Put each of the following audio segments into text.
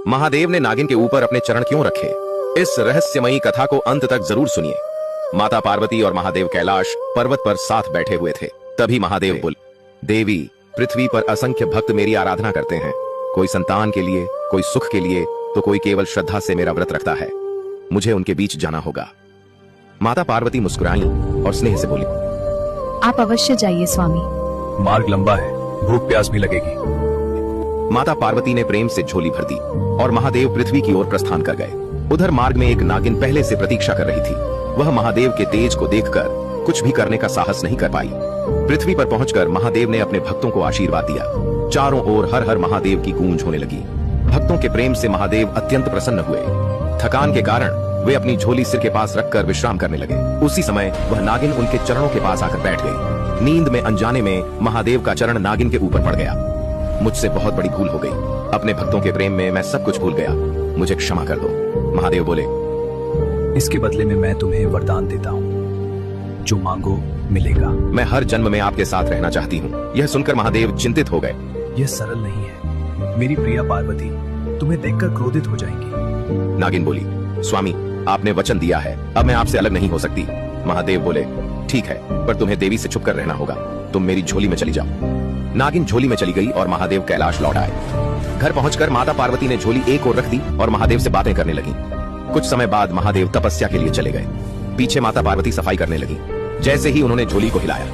महादेव ने नागिन के ऊपर अपने चरण क्यों रखे? इस रहस्यमयी कथा को अंत तक जरूर सुनिए। माता पार्वती और महादेव कैलाश पर्वत पर साथ बैठे हुए थे। तभी महादेव बोले, देवी, पृथ्वी पर असंख्य भक्त मेरी आराधना करते हैं, कोई संतान के लिए, कोई सुख के लिए, तो कोई केवल श्रद्धा से मेरा व्रत रखता है। मुझे उनके बीच जाना होगा। माता पार्वती मुस्कुराई और स्नेह से बोली, आप अवश्य जाइए स्वामी। मार्ग लंबा है, भूख प्यास भी लगेगी। माता पार्वती ने प्रेम से झोली भर दी और महादेव पृथ्वी की ओर प्रस्थान कर गए। उधर मार्ग में एक नागिन पहले से प्रतीक्षा कर रही थी। वह महादेव के तेज को देखकर कुछ भी करने का साहस नहीं कर पाई। पृथ्वी पर पहुंचकर महादेव ने अपने भक्तों को आशीर्वाद दिया। चारों ओर हर हर महादेव की गूंज होने लगी। भक्तों के प्रेम से महादेव अत्यंत प्रसन्न हुए। थकान के कारण वे अपनी झोली सिर के पास रखकर विश्राम करने लगे। उसी समय वह नागिन उनके चरणों के पास आकर बैठ गई। नींद में अनजाने में महादेव का चरण नागिन के ऊपर पड़ गया। मुझसे बहुत बड़ी भूल हो गई। अपने भक्तों के प्रेम में मैं सब कुछ भूल गया। मुझे क्षमा कर दो। महादेव बोले, इसके बदले में मैं तुम्हें वरदान देता हूँ, जो मांगो मिलेगा। मैं हर जन्म में आपके साथ रहना चाहती हूँ। यह सुनकर महादेव चिंतित हो गए। यह सरल नहीं है मेरी प्रिया पार्वती, तुम्हें देखकर क्रोधित हो जाएंगी। नागिन बोली, स्वामी, आपने वचन दिया है, अब मैं आपसे अलग नहीं हो सकती। महादेव बोले, ठीक है, पर तुम्हें देवी से छुपकर रहना होगा। तुम मेरी झोली में चली जाओ। नागिन झोली में चली गई और महादेव कैलाश लौट आए। घर पहुंचकर माता पार्वती ने झोली एक ओर रख दी और महादेव से बातें करने लगी। कुछ समय बाद महादेव तपस्या के लिए चले गए। पीछे माता पार्वती सफाई करने लगी। जैसे ही उन्होंने झोली को हिलाया,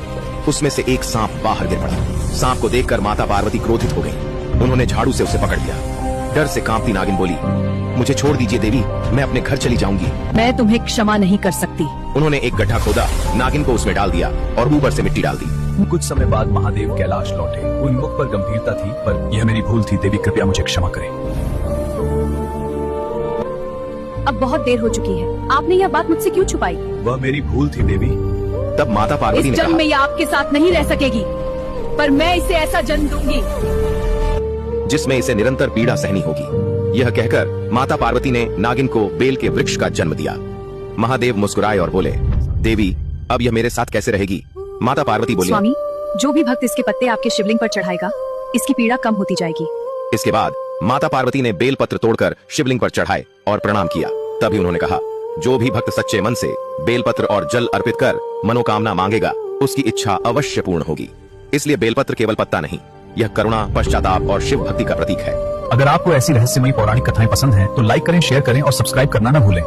उसमें से एक सांप बाहर गिर पड़ा। सांप को देखकर माता पार्वती क्रोधित हो गई। उन्होंने झाड़ू से उसे पकड़ लिया। डर से कांपती नागिन बोली, मुझे छोड़ दीजिए देवी, मैं अपने घर चली जाऊंगी। मैं तुम्हें क्षमा नहीं कर सकती। उन्होंने एक गड्ढा खोदा, नागिन को उसमें डाल दिया और ऊपर से मिट्टी डाल दी। कुछ समय बाद महादेव कैलाश लौटे। उन मुख पर गंभीरता थी, पर यह मेरी भूल थी। देवी कृपया मुझे क्षमा करें। अब बहुत देर हो चुकी है, आपने यह बात मुझसे क्यों छुपाई? वह मेरी भूल थी देवी। तब माता पार्वती इस ने जन्म कहा, में यह आपके साथ नहीं रह सकेगी, पर मैं इसे ऐसा जन्म दूंगी जिसमें इसे निरंतर पीड़ा सहनी होगी। यह कहकर माता पार्वती ने नागिन को बेल के वृक्ष का जन्म दिया। महादेव मुस्कुराए और बोले, देवी, अब यह मेरे साथ कैसे रहेगी? माता पार्वती बोली, स्वामी, जो भी भक्त इसके पत्ते आपके शिवलिंग पर चढ़ाएगा, इसकी पीड़ा कम होती जाएगी। इसके बाद माता पार्वती ने बेल पत्र तोड़कर शिवलिंग पर चढ़ाए और प्रणाम किया। तभी उन्होंने कहा, जो भी भक्त सच्चे मन से बेलपत्र और जल अर्पित कर मनोकामना मांगेगा, उसकी इच्छा अवश्य पूर्ण होगी। इसलिए बेलपत्र केवल पत्ता नहीं, यह करुणा, पश्चाताप और शिव भक्ति का प्रतीक है। अगर आपको ऐसी रहस्यमयी पौराणिक कथाएं पसंद हैं, तो लाइक करें, शेयर करें और सब्सक्राइब करना न भूलें।